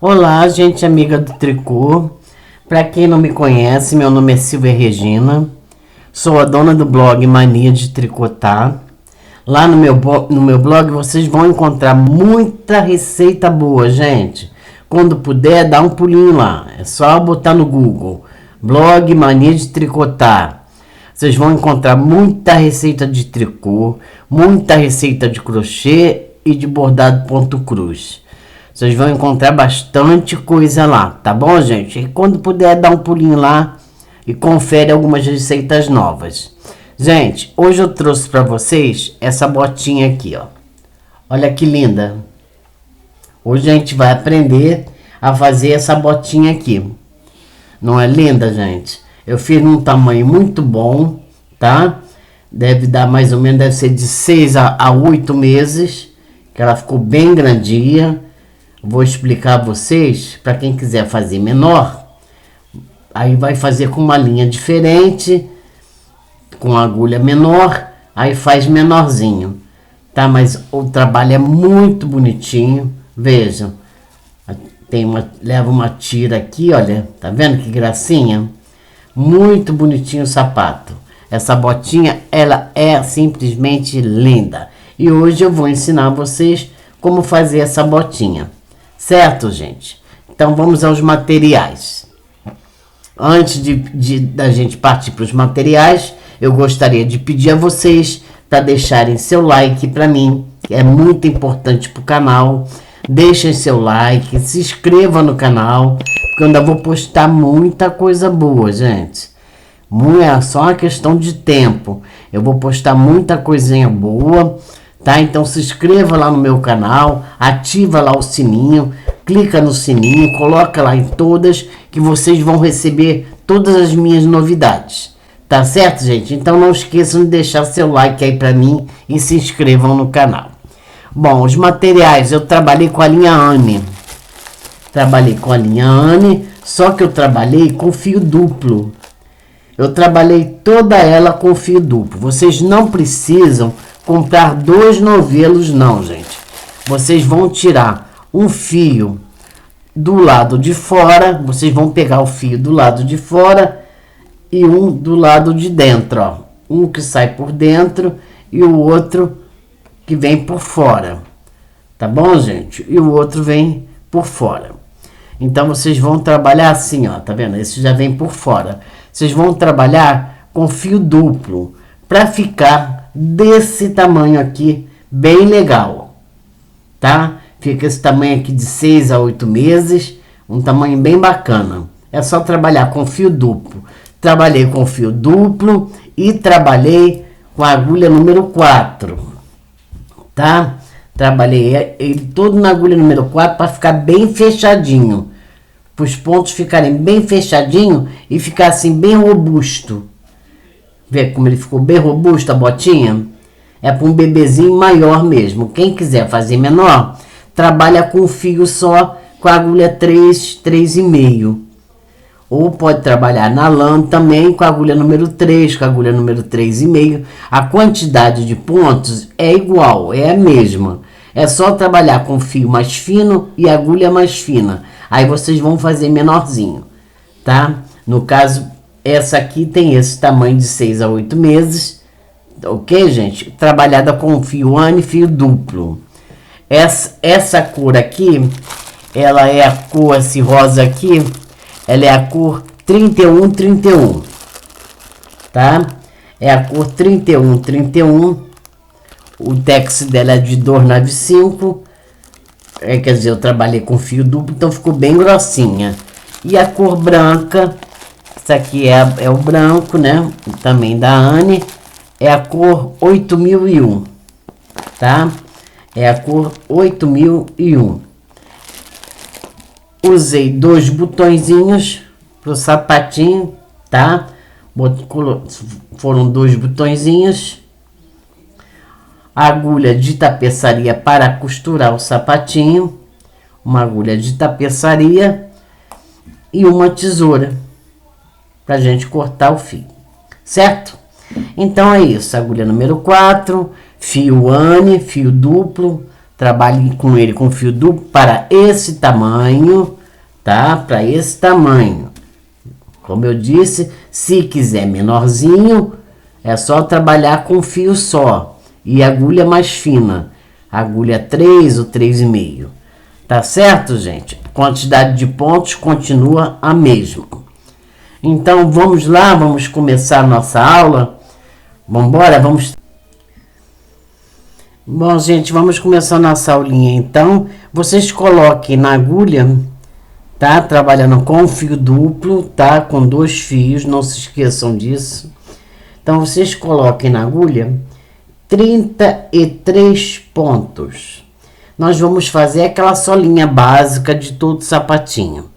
Olá, gente amiga do tricô. Para quem não me conhece, meu nome é Silvia Regina. Sou a dona do blog Mania de Tricotar. Lá no meu blog vocês vão encontrar muita receita boa, gente. Quando puder, dá um pulinho lá. É só botar no Google blog Mania de Tricotar. Vocês vão encontrar muita receita de tricô, muita receita de crochê e de bordado ponto cruz. Vocês vão encontrar bastante coisa lá, tá bom, gente? E quando puder, dá um pulinho lá e confere algumas receitas novas. Gente, hoje eu trouxe para vocês essa botinha aqui, ó. Olha que linda. Hoje a gente vai aprender a fazer essa botinha aqui. Não é linda, gente? Eu fiz num tamanho muito bom, tá? Deve dar mais ou menos, deve ser de 6 a 8 meses, que ela ficou bem grandinha. Vou explicar a vocês, para quem quiser fazer menor, aí vai fazer com uma linha diferente, com agulha menor, aí faz menorzinho, tá? Mas o trabalho é muito bonitinho, vejam, leva uma tira aqui, olha, tá vendo que gracinha? Muito bonitinho o sapato. Essa botinha, ela é simplesmente linda. E hoje eu vou ensinar vocês como fazer essa botinha. Certo, gente? Então vamos aos materiais. Antes da gente partir para os materiais, eu gostaria de pedir a vocês para deixarem seu like para mim, que é muito importante para o canal. Deixem seu like, se inscreva no canal, porque eu ainda vou postar muita coisa boa, gente. Não é só uma questão de tempo. Eu vou postar muita coisinha boa, tá? Então se inscreva lá no meu canal, ativa lá o sininho, clica no sininho, coloca lá em todas, que vocês vão receber todas as minhas novidades. Tá certo, gente? Então não esqueçam de deixar seu like aí pra mim e se inscrevam no canal. Bom, os materiais, eu trabalhei com a linha Anne. Só que eu trabalhei com fio duplo. Eu trabalhei toda ela com fio duplo. Vocês não precisam comprar 2 novelos não, gente. Vocês vão tirar um fio do lado de fora, vocês vão pegar o fio do lado de fora e um do lado de dentro, ó. Um que sai por dentro e o outro que vem por fora. Tá bom, gente? E o outro vem por fora. Então vocês vão trabalhar assim, ó, tá vendo? Esse já vem por fora. Vocês vão trabalhar com fio duplo para ficar desse tamanho aqui, bem legal, tá? Fica esse tamanho aqui de 6 a 8 meses, um tamanho bem bacana. É só trabalhar com fio duplo. Trabalhei com fio duplo e trabalhei com a agulha número 4, tá? Trabalhei ele todo na agulha número 4 para ficar bem fechadinho, para os pontos ficarem bem fechadinho e ficar assim bem robusto. Vê como ele ficou bem robusto a botinha? É para um bebezinho maior mesmo. Quem quiser fazer menor, trabalha com fio só, com a agulha 3,5. Ou pode trabalhar na lã também com a agulha número 3, com a agulha número 3,5. A quantidade de pontos é igual, é a mesma. É só trabalhar com fio mais fino e agulha mais fina. Aí vocês vão fazer menorzinho, tá? No caso, essa aqui tem esse tamanho de 6 a 8 meses. Ok, gente? Trabalhada com fio Anne e fio duplo. Essa cor aqui, ela é a cor, esse rosa aqui, ela é a cor 3131, tá? É a cor 3131. O tex dela é de 295. Quer dizer, eu trabalhei com fio duplo, então ficou bem grossinha. E a cor branca, essa aqui é o branco, né? Também da Anne. É a cor 8001, tá? É a cor 8001. Usei 2 botõezinhos pro sapatinho, tá? Foram 2 botõezinhos. Agulha de tapeçaria para costurar o sapatinho. Uma agulha de tapeçaria. E uma tesoura pra gente cortar o fio. Certo? Então é isso. Agulha número 4. Fio Anne, fio duplo. Trabalhe com ele com fio duplo para esse tamanho, tá? Para esse tamanho. Como eu disse, se quiser menorzinho, é só trabalhar com fio só e agulha mais fina. Agulha 3 ou 3,5. Tá certo, gente? Quantidade de pontos continua a mesma. Então, vamos lá, vamos começar a nossa aula. Vamos embora, vamos... Bom, gente, vamos começar a nossa aulinha, então. Vocês coloquem na agulha, tá? Trabalhando com fio duplo, tá? Com 2 fios, não se esqueçam disso. Então, vocês coloquem na agulha 33 pontos. Nós vamos fazer aquela solinha básica de todo sapatinho.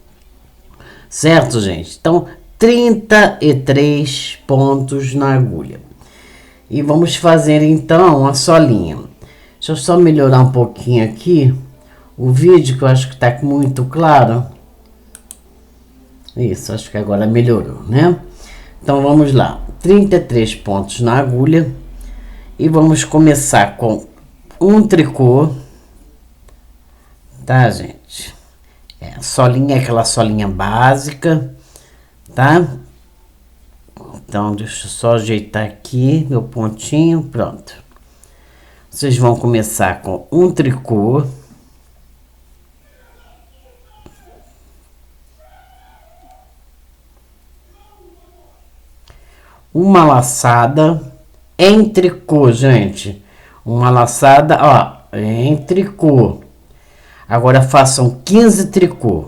Certo, gente? Então, 33 pontos na agulha. E vamos fazer, então, a solinha. Deixa eu só melhorar um pouquinho aqui o vídeo, que eu acho que está muito claro. Isso, acho que agora melhorou, né? Então, vamos lá. 33 pontos na agulha. E vamos começar com um tricô. Tá, gente? Solinha é aquela solinha básica, tá? Então, deixa eu só ajeitar aqui meu pontinho, pronto. Vocês vão começar com um tricô. Uma laçada em tricô, gente. Uma laçada, ó, em tricô. Agora façam 15 tricô.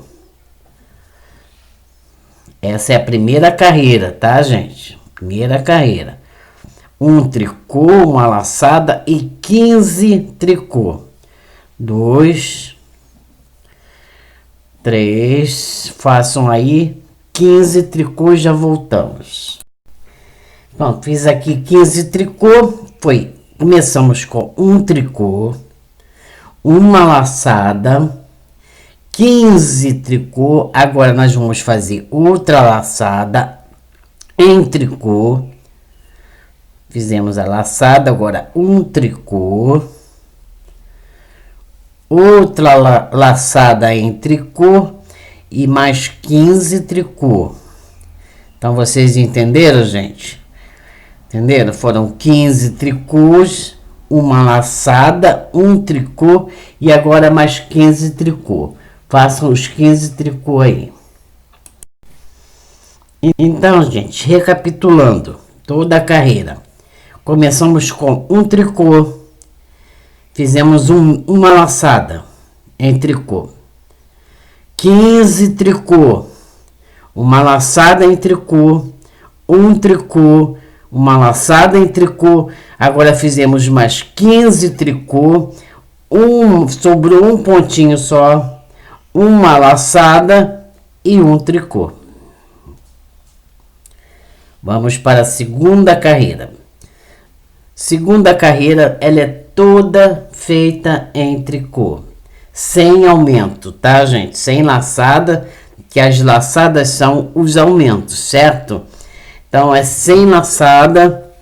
Essa é a primeira carreira, tá, gente? Primeira carreira. Um tricô, uma laçada e 15 tricô. 2, 3, façam aí 15 tricô e já voltamos. Pronto, fiz aqui 15 tricô. Começamos com um tricô, uma laçada, 15 tricô. Agora nós vamos fazer outra laçada em tricô. Fizemos a laçada, agora um tricô, outra laçada em tricô e mais 15 tricô. Então vocês entenderam, gente? Entenderam? Foram 15 tricôs, uma laçada, um tricô e agora mais 15 tricô. Façam os 15 tricô aí. Então, gente, recapitulando toda a carreira. Começamos com um tricô. Fizemos uma laçada em tricô. 15 tricô. Uma laçada em tricô. Um tricô. Uma laçada em tricô. Agora fizemos mais 15 tricô. Sobrou um pontinho só. Uma laçada e um tricô. Vamos para a segunda carreira. Segunda carreira, ela é toda feita em tricô. Sem aumento, tá, gente? Sem laçada, que as laçadas são os aumentos, certo? Então, é sem laçada,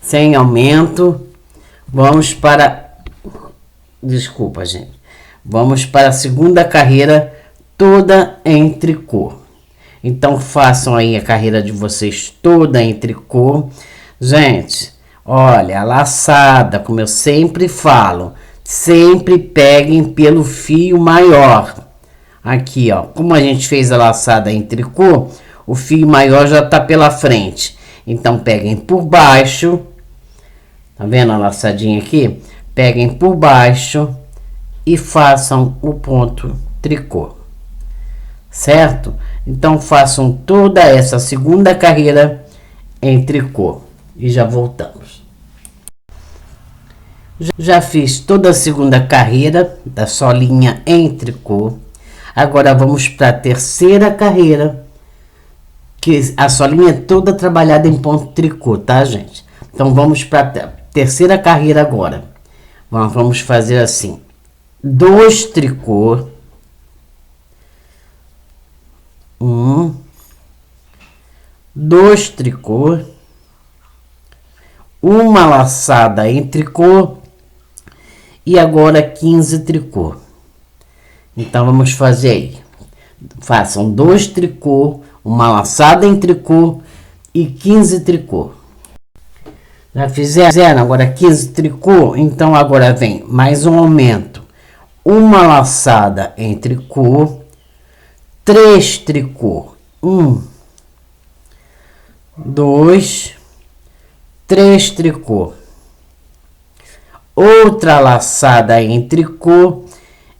sem aumento. Vamos para... Desculpa, gente. Vamos para a segunda carreira, toda em tricô. Então, façam aí a carreira de vocês toda em tricô. Gente, olha, a laçada, como eu sempre falo, sempre peguem pelo fio maior. Aqui, ó, como a gente fez a laçada em tricô, o fio maior já tá pela frente. Então, peguem por baixo. Tá vendo a laçadinha aqui? Peguem por baixo e façam o ponto tricô. Certo? Então, façam toda essa segunda carreira em tricô. E já voltamos. Já fiz toda a segunda carreira da solinha em tricô. Agora, vamos para a terceira carreira. Que a solinha é toda trabalhada em ponto tricô, tá, gente? Então, vamos para a terceira carreira agora. Vamos fazer assim. 2 tricô. 2 tricô, uma laçada em tricô e agora 15 tricô. Então, vamos fazer aí. Façam 2 tricô, uma laçada em tricô e 15 tricô. Já fizeram agora 15 tricô? Então, agora vem mais um aumento. Uma laçada em tricô, 3 tricô. 1, 2, 3 tricô. Outra laçada em tricô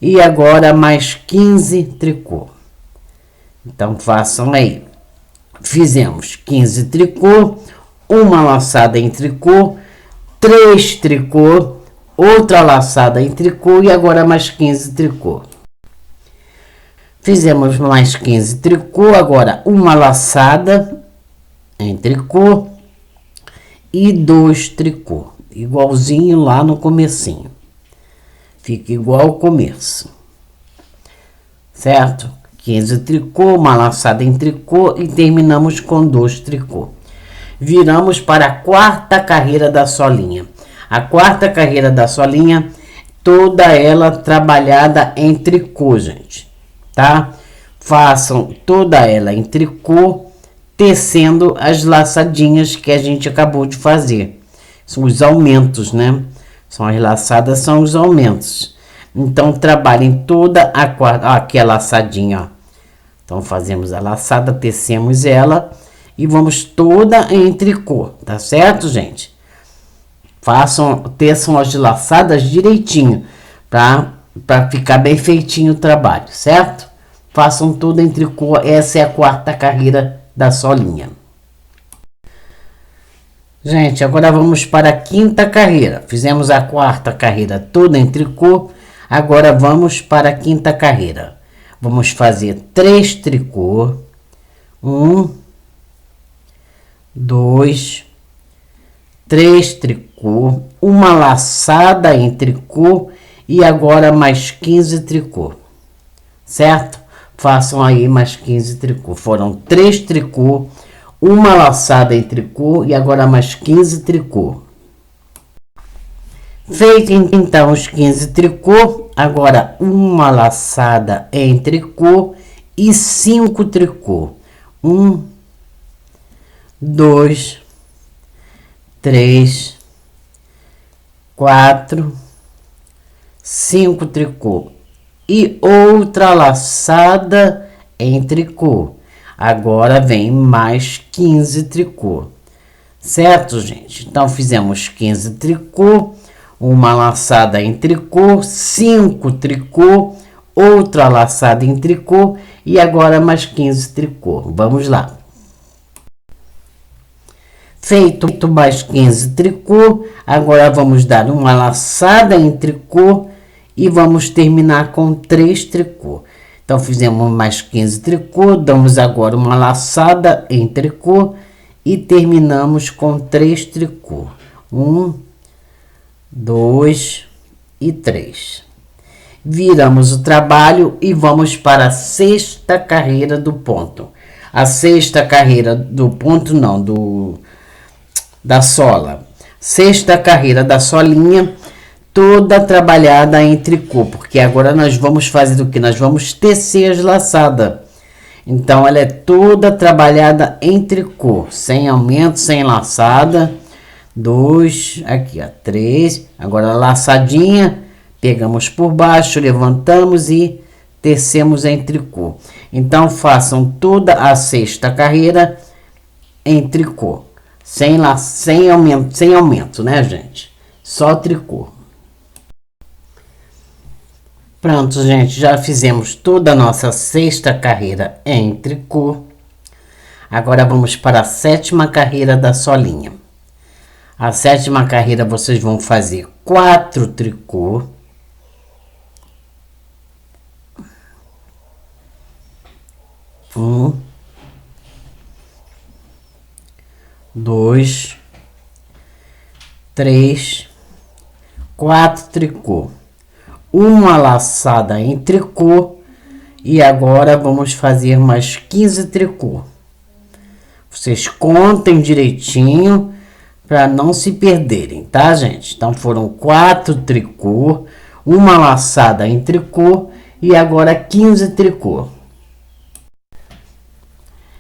e agora mais 15 tricô. Então, façam aí. Fizemos 15 tricô, uma laçada em tricô, 3 tricô, outra laçada em tricô e agora mais 15 tricô. Fizemos mais 15 tricô, agora uma laçada em tricô e 2 tricô, igualzinho lá no comecinho. Fica igual ao começo, certo? 15 tricô, uma laçada em tricô e terminamos com 2 tricô. Viramos para a quarta carreira da solinha. A quarta carreira da solinha, toda ela trabalhada em tricô, gente, tá? Façam toda ela em tricô, tecendo as laçadinhas que a gente acabou de fazer. São os aumentos, né? São as laçadas, são os aumentos. Então, trabalhem toda a quarta... Ó, aqui a laçadinha, ó. Então, fazemos a laçada, tecemos ela e vamos toda em tricô, tá certo, gente? Teçam as laçadas direitinho, pra ficar bem feitinho o trabalho, certo? Façam tudo em tricô, essa é a quarta carreira da solinha. Gente, agora vamos para a quinta carreira. Fizemos a quarta carreira toda em tricô, agora vamos para a quinta carreira. Vamos fazer 3 tricô, 1, 2, 3 tricô, uma laçada em tricô e agora mais 15 tricô, certo? Façam aí mais 15 tricô. Foram 3 tricô, uma laçada em tricô e agora mais 15 tricô. Feito então os 15 tricô, agora uma laçada em tricô e 5 tricô. 1, 2, 3, 4, 5 tricô. E outra laçada em tricô. Agora vem mais 15 tricô. Certo, gente? Então, fizemos 15 tricô, uma laçada em tricô, 5 tricô, outra laçada em tricô e agora mais 15 tricô. Vamos lá. Feito mais 15 tricô, agora vamos dar uma laçada em tricô e vamos terminar com 3 tricô. Então, fizemos mais 15 tricô, damos agora uma laçada em tricô e terminamos com 3 tricô. 1, 2 e 3. Viramos o trabalho e vamos para a sexta carreira do ponto. A sexta carreira do ponto, não, da sola. Sexta carreira da solinha, toda trabalhada em tricô, porque agora nós vamos fazer o que? Nós vamos tecer as laçadas. Então, ela é toda trabalhada em tricô, sem aumento, sem laçada. 2, aqui ó, 3, agora a laçadinha, pegamos por baixo, levantamos e tecemos em tricô. Então, façam toda a sexta carreira em tricô, sem aumento, né, gente? Só tricô. Pronto, gente, já fizemos toda a nossa sexta carreira em tricô. Agora vamos para a sétima carreira da solinha. A sétima carreira vocês vão fazer 4 tricô. 1, 2, 3, 4 tricô. Uma laçada em tricô e agora vamos fazer mais 15 tricô. Vocês contem direitinho para não se perderem, tá, gente? Então foram 4 tricô, uma laçada em tricô e agora 15 tricô.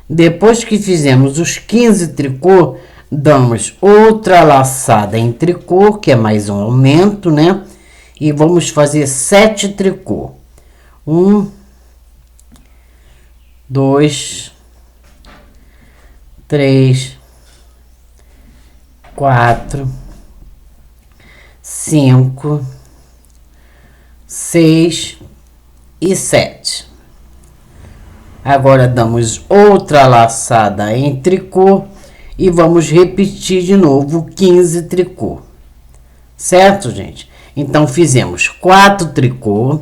Depois que fizemos os 15 tricô, damos outra laçada em tricô, que é mais um aumento, né? E vamos fazer 7 tricô. 1, 2, 3, 4, 5, 6 e 7. Agora damos outra laçada em tricô e vamos repetir de novo 15 tricô. Certo, gente? Então fizemos 4 tricô,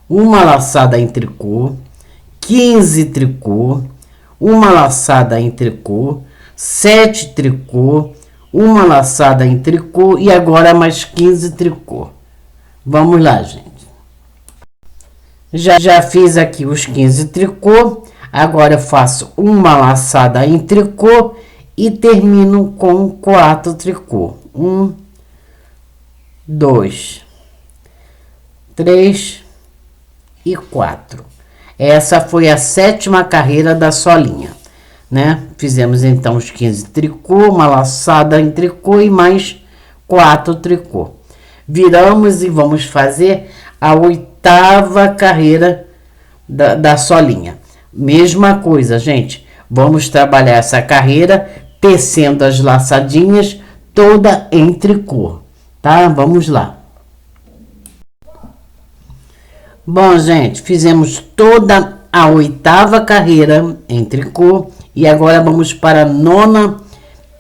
uma laçada em tricô, 15 tricô, uma laçada em tricô, 7 tricô, uma laçada em tricô e agora mais 15 tricô. Vamos lá, gente. Já fiz aqui os 15 tricô, agora eu faço uma laçada em tricô e termino com 4 tricô. 1, 2, 3 e 4. Essa foi a 7ª carreira da solinha, né? Fizemos então os 15 tricô, uma laçada em tricô e mais 4 tricô. Viramos e vamos fazer a 8ª carreira da solinha. Mesma coisa, gente. Vamos trabalhar essa carreira tecendo as laçadinhas toda em tricô, tá? Vamos lá. Bom, gente, fizemos toda a 8ª carreira em tricô e agora vamos para a 9ª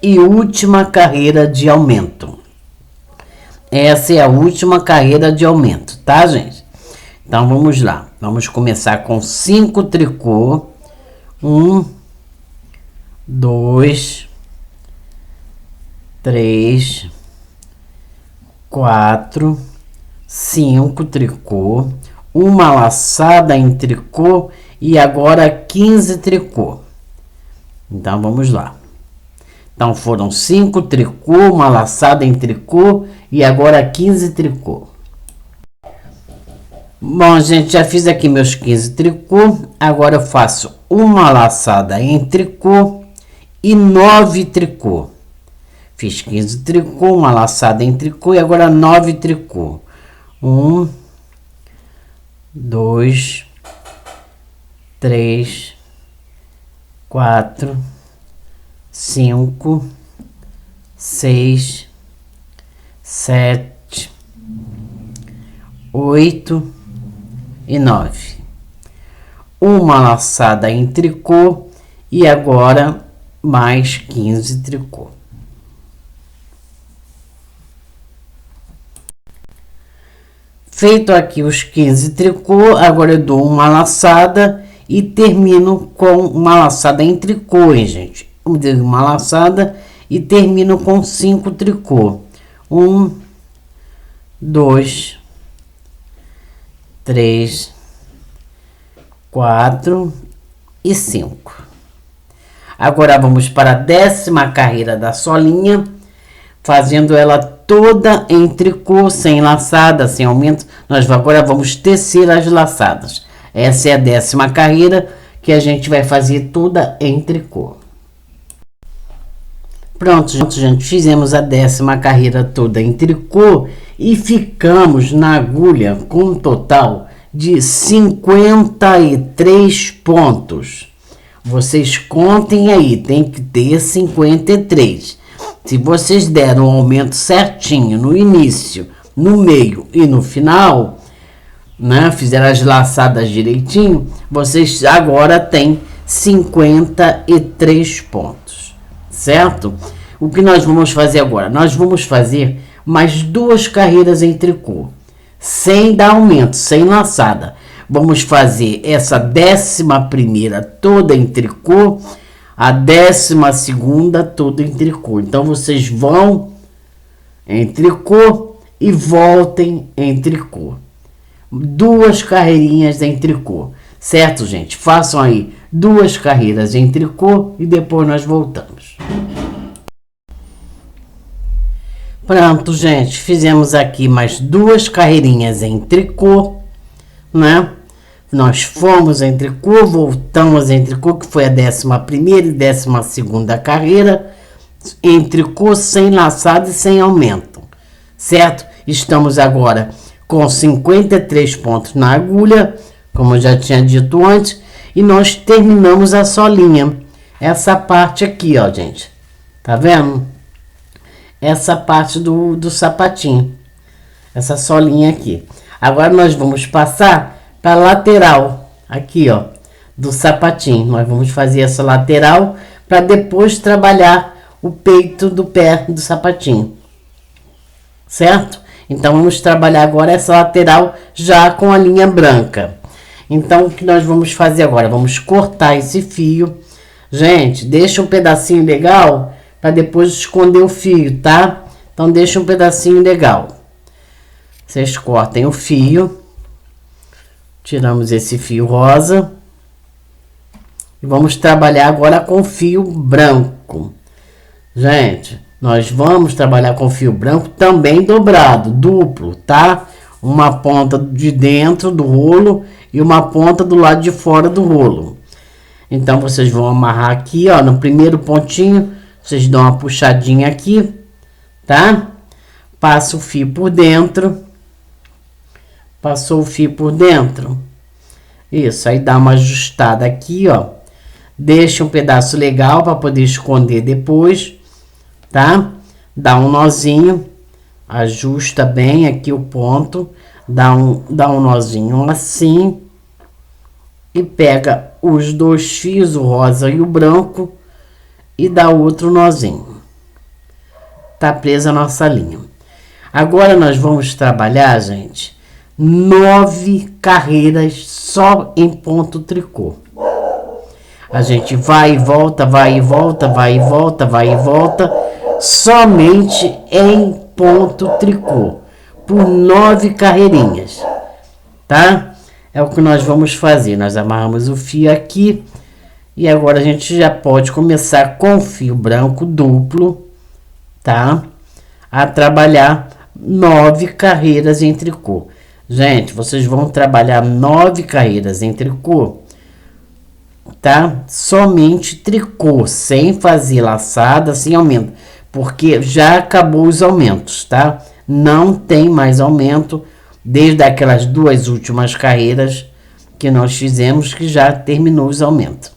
e última carreira de aumento. Essa é a última carreira de aumento, tá, gente? Então vamos lá. Vamos começar com 5 tricô. 1, 2, 3, 4, 5 tricô, uma laçada em tricô e agora 15 tricô. Então vamos lá. Então foram 5 tricô, uma laçada em tricô e agora 15 tricô. Bom, gente, já fiz aqui meus 15 tricô. Agora eu faço uma laçada em tricô e 9 tricô. Fiz 15 tricô, uma laçada em tricô e agora 9 tricô. 1, 2, 3, 4, 5, 6, 7, 8 e 9. Uma laçada em tricô e agora mais 15 tricô. Feito aqui os 15 tricô, agora eu dou uma laçada e termino com uma laçada em tricô, hein, gente? Uma laçada e termino com 5 tricô. 1, 2, 3, 4 e 5. Agora vamos para a 10ª carreira da solinha, fazendo ela toda em tricô, sem laçada, sem aumento. Nós agora vamos tecer as laçadas. Essa é a 10ª carreira que a gente vai fazer toda em tricô. Pronto, gente, fizemos a 10ª carreira toda em tricô e ficamos na agulha com um total de 53 pontos. Vocês contem aí, tem que ter 53. Se vocês deram o aumento certinho no início, no meio e no final, né, fizeram as laçadas direitinho, vocês agora têm 53 pontos, certo? O que nós vamos fazer agora? Nós vamos fazer mais 2 carreiras em tricô, sem dar aumento, sem laçada. Vamos fazer essa 11ª toda em tricô, a 12ª toda em tricô. Então vocês vão em tricô e voltem em tricô. 2 carreirinhas em tricô, certo, gente? Façam aí 2 carreiras em tricô e depois nós voltamos. Pronto, gente, fizemos aqui mais 2 carreirinhas em tricô, né? Nós fomos em tricô, voltamos em tricô, que foi a 11ª e 12ª carreira, em tricô sem laçado e sem aumento, certo? Estamos agora com 53 pontos na agulha, como eu já tinha dito antes, e nós terminamos a solinha. Essa parte aqui, ó, gente, tá vendo? Essa parte do sapatinho, essa solinha aqui. Agora nós vamos passar para lateral, aqui, ó, do sapatinho. Nós vamos fazer essa lateral para depois trabalhar o peito do pé do sapatinho, certo? Então vamos trabalhar agora essa lateral já com a linha branca. Então o que nós vamos fazer agora? Vamos cortar esse fio. Gente, deixa um pedacinho legal para depois esconder o fio, tá? Então deixa um pedacinho legal. Vocês cortem o fio. Tiramos esse fio rosa. E vamos trabalhar agora com fio branco. Gente, nós vamos trabalhar com fio branco também dobrado, duplo, tá? Uma ponta de dentro do rolo e uma ponta do lado de fora do rolo. Então, vocês vão amarrar aqui, ó, no primeiro pontinho, vocês dão uma puxadinha aqui, tá? Passa o fio por dentro. Passou o fio por dentro. Isso, aí dá uma ajustada aqui, ó. Deixa um pedaço legal para poder esconder depois, tá? Dá um nozinho, ajusta bem aqui o ponto, dá um nozinho assim e pega os 2 fios, o rosa e o branco, e dá outro nozinho. Tá presa a nossa linha. Agora nós vamos trabalhar, gente, 9 carreiras só em ponto tricô. A gente vai e volta, vai e volta, vai e volta, vai e volta, somente em ponto tricô, por 9 carreirinhas, tá? É o que nós vamos fazer. Nós amarramos o fio aqui e agora a gente já pode começar com fio branco duplo, tá? A trabalhar 9 carreiras em tricô. Gente, vocês vão trabalhar 9 carreiras em tricô, tá? Somente tricô, sem fazer laçada, sem aumento, porque já acabou os aumentos, tá? Não tem mais aumento desde aquelas 2 últimas carreiras que nós fizemos, que já terminou os aumentos,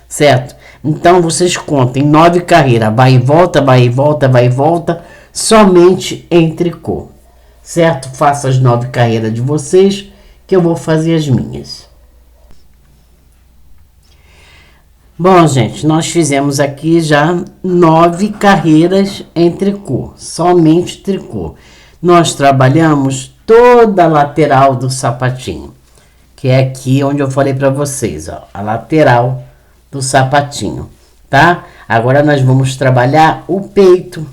certo? Então vocês contem 9 carreiras, vai e volta, vai e volta, vai e volta, somente em tricô, certo? Faça as 9 carreiras de vocês, que eu vou fazer as minhas. Bom, gente, nós fizemos aqui já 9 carreiras em tricô, somente tricô. Nós trabalhamos toda a lateral do sapatinho, que é aqui onde eu falei para vocês, ó, a lateral do sapatinho, tá? Agora nós vamos trabalhar o peito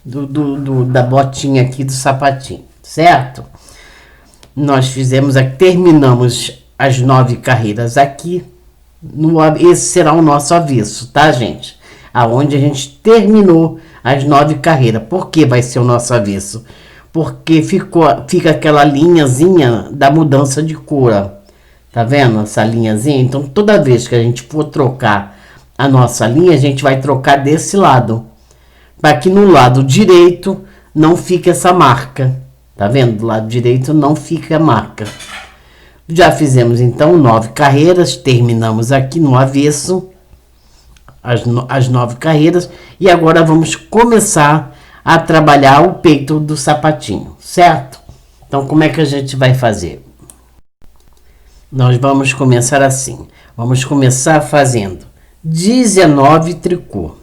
da botinha aqui do sapatinho, certo? Nós fizemos aqui, terminamos as 9 carreiras aqui. Esse será o nosso avesso, tá, gente? Aonde a gente terminou as 9 carreiras. Por que vai ser o nosso avesso? Porque fica aquela linhazinha da mudança de cor, ó. Tá vendo essa linhazinha? Então, toda vez que a gente for trocar a nossa linha, a gente vai trocar desse lado, para que no lado direito não fique essa marca. Tá vendo? Do lado direito não fica a marca. Já fizemos então 9 carreiras, terminamos aqui no avesso as 9 carreiras e agora vamos começar a trabalhar o peito do sapatinho, certo? Então como é que a gente vai fazer? Nós vamos começar assim, vamos começar fazendo 19 tricô,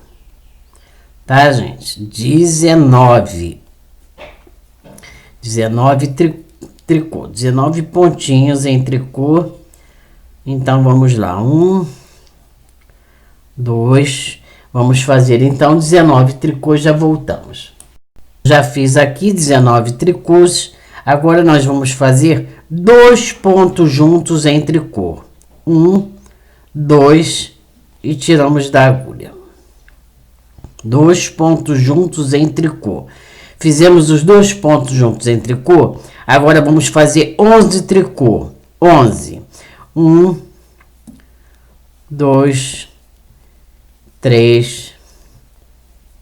tá, gente? 19 tricô, 19 pontinhos em tricô. Então vamos lá, 1, 2, vamos fazer então 19 tricôs, já voltamos. Já fiz aqui 19 tricôs, agora nós vamos fazer 2 pontos juntos em tricô, 1, 2 e tiramos da agulha. 2 pontos juntos em tricô. Fizemos os 2 pontos juntos em tricô. Agora vamos fazer 11 tricô. 11. 1, 2, 3,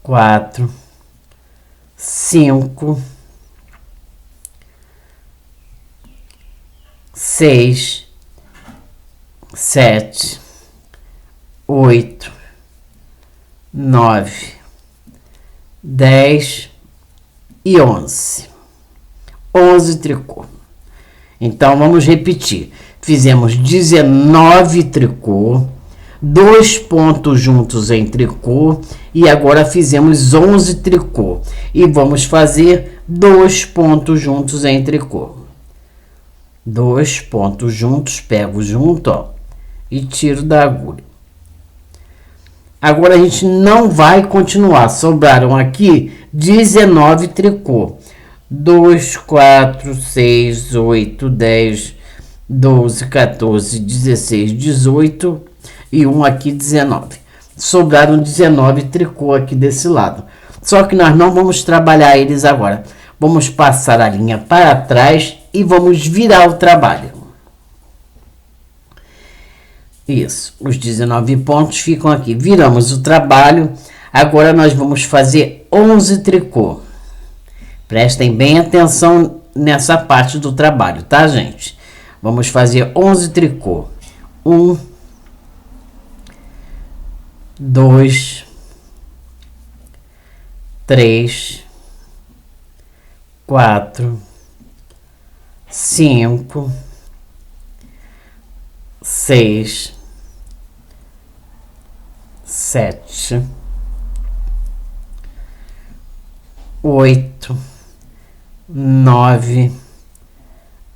4, 5, 6, 7, 8, 9, 10 e 11. 11 tricô. Então, vamos repetir. Fizemos 19 tricô, 2 pontos juntos em tricô e agora fizemos 11 tricô. E vamos fazer 2 pontos juntos em tricô. 2 pontos juntos, pego junto, ó, e tiro da agulha. Agora a gente não vai continuar. Sobraram aqui 19 tricô. 2, 4, 6, 8, 10, 12, 14, 16, 18 e um aqui 19. Sobraram 19 tricô aqui desse lado. Só que nós não vamos trabalhar eles agora. Vamos passar a linha para trás e vamos virar o trabalho. Isso, os 19 pontos ficam aqui. Viramos o trabalho. Agora nós vamos fazer 11 tricô. Prestem bem atenção nessa parte do trabalho, tá, gente? Vamos fazer 11 tricô. 1, 2, 3, 4, 5, 6, 7, 8, 9,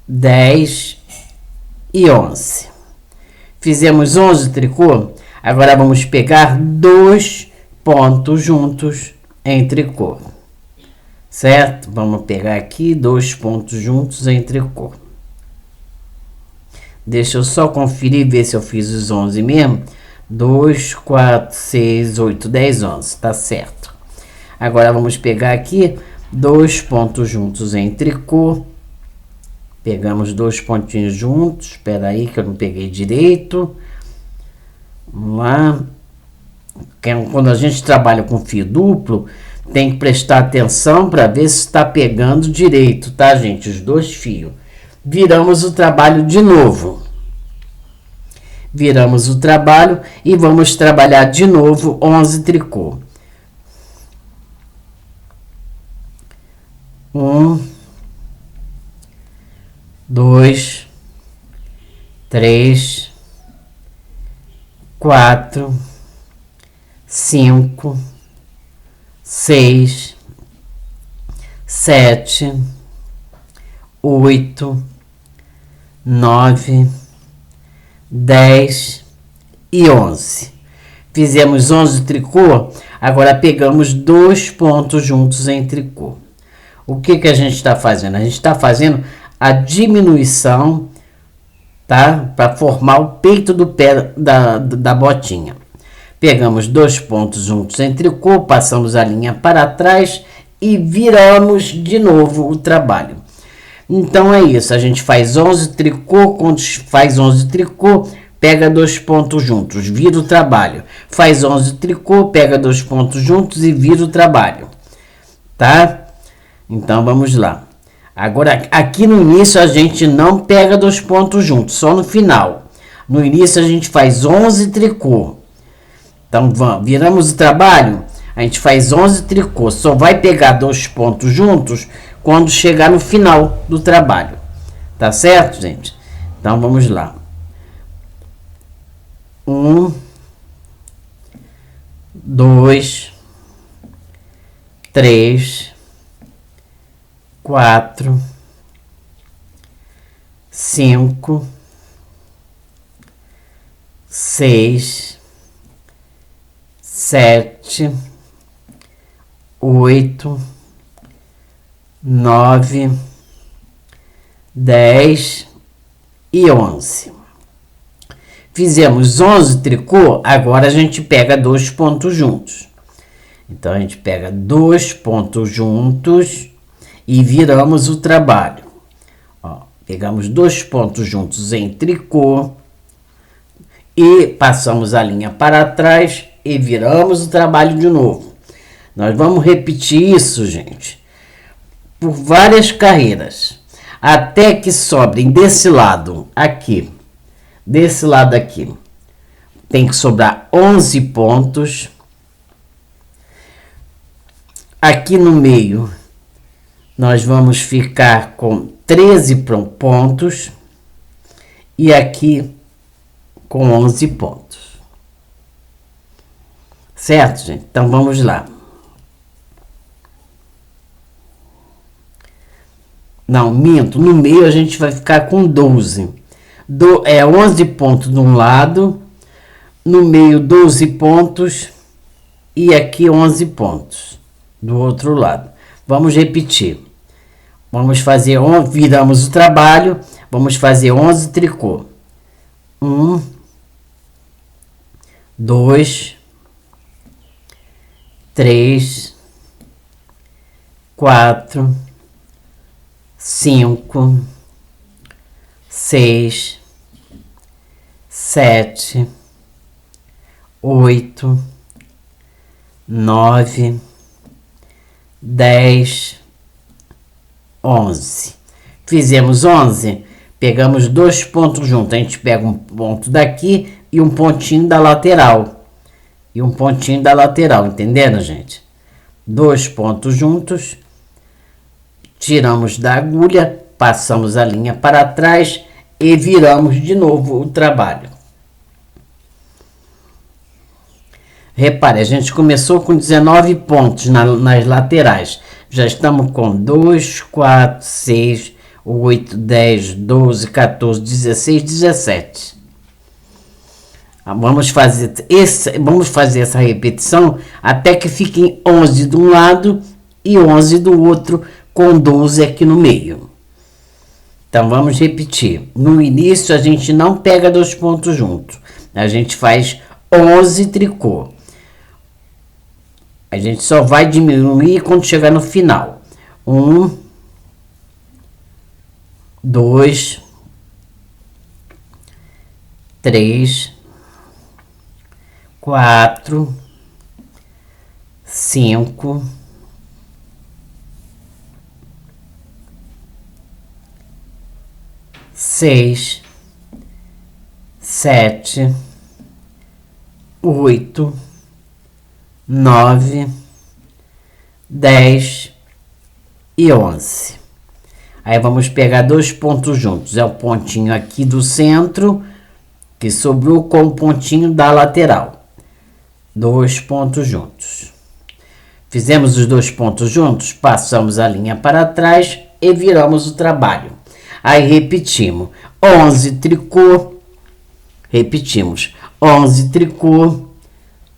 10 e 11. Fizemos 11 tricô. Agora vamos pegar 2 pontos juntos em tricô. Certo? Vamos pegar aqui 2 pontos juntos em tricô. Deixa eu só conferir e ver se eu fiz os 11 mesmo. 2, 4, 6, 8, 10, 11. Tá certo. Agora vamos pegar aqui 2 pontos juntos em tricô. Pegamos 2 pontinhos juntos. Espera aí que eu não peguei direito. Vamos lá. Quando a gente trabalha com fio duplo, tem que prestar atenção para ver se está pegando direito, tá, gente? Os 2 fios. Viramos o trabalho de novo. Viramos o trabalho e vamos trabalhar de novo 11 tricô. 1, 2, 3, 4, 5, 6, 7, 8, 9, 10 e 11. Fizemos 11 tricô, agora pegamos 2 pontos juntos em tricô. O que a gente está fazendo? A gente está fazendo a diminuição, tá? Para formar o peito do pé da botinha. Pegamos 2 pontos juntos em tricô, passamos a linha para trás e viramos de novo o trabalho. Então é isso, a gente faz 11 tricô, quando faz 11 tricô, pega 2 pontos juntos, vira o trabalho. Faz 11 tricô, pega 2 pontos juntos e vira o trabalho. Tá? Então vamos lá. Agora aqui no início a gente não pega 2 pontos juntos, só no final. No início a gente faz 11 tricô. Então viramos o trabalho, a gente faz 11 tricô, só vai pegar 2 pontos juntos quando chegar no final do trabalho. Tá certo, gente? Então vamos lá. 1, 2, 3, 4, 5, 6, 7, 8, 9, 10 e 11. Fizemos 11 tricô, agora a gente pega 2 pontos juntos. Então, a gente pega 2 pontos juntos e viramos o trabalho. Ó, pegamos 2 pontos juntos em tricô e passamos a linha para trás e viramos o trabalho de novo. Nós vamos repetir isso, gente, por várias carreiras, até que sobrem desse lado aqui, desse lado aqui, tem que sobrar 11 pontos. Aqui no meio, nós vamos ficar com 13 pontos e aqui com 11 pontos. Certo, gente? Então, vamos lá. Não, minto. No meio, a gente vai ficar com 12. 11 pontos de um lado, no meio 12 pontos e aqui 11 pontos do outro lado. Vamos repetir. Vamos fazer, viramos o trabalho, vamos fazer 11 tricô. 1, 2, 3, 4, 5, 6, 7, 8, 9, 10, 11. Fizemos 11, pegamos 2 pontos juntos. A gente pega um ponto daqui e um pontinho da lateral. E um pontinho da lateral, entendendo, gente? 2 pontos juntos. Tiramos da agulha, passamos a linha para trás e viramos de novo o trabalho. Repare, a gente começou com 19 pontos nas laterais. Já estamos com 2, 4, 6, 8, 10, 12, 14, 16, 17. Vamos fazer essa repetição até que fiquem 11 de um lado e 11 do outro, com 12 aqui no meio. Então, vamos repetir. No início, a gente não pega 2 pontos juntos. A gente faz 11 tricô. A gente só vai diminuir quando chegar no final. 1, 2, 3, 4, 5, 6, 7, 8, 9, 10 e 11. Aí vamos pegar 2 pontos juntos. É o pontinho aqui do centro que sobrou com o pontinho da lateral. 2 pontos juntos. Fizemos os 2 pontos juntos, passamos a linha para trás e viramos o trabalho. Aí repetimos 11 tricô, repetimos 11 tricô,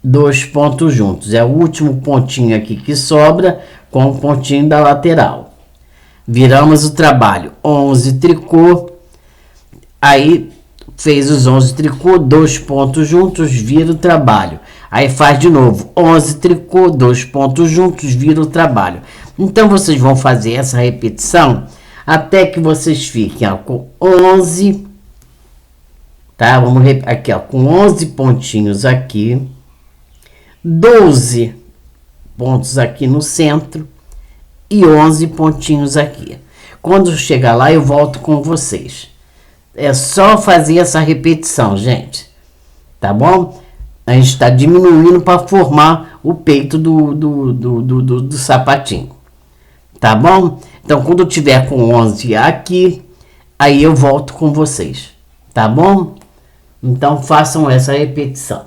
2 pontos juntos. É o último pontinho aqui que sobra com o pontinho da lateral. Viramos o trabalho, 11 tricô, aí fez os 11 tricô, 2 pontos juntos, vira o trabalho. Aí faz de novo, 11 tricô, 2 pontos juntos, vira o trabalho. Então, vocês vão fazer essa repetição até que vocês fiquem com 11, tá? Vamos aqui, ó, com 11 pontinhos aqui, 12 pontos aqui no centro e 11 pontinhos aqui. Quando chegar lá, eu volto com vocês. É só fazer essa repetição, gente, tá bom? A gente está diminuindo para formar o peito do sapatinho, tá bom? Então, quando eu tiver com 11 aqui, aí eu volto com vocês, tá bom? Então, façam essa repetição.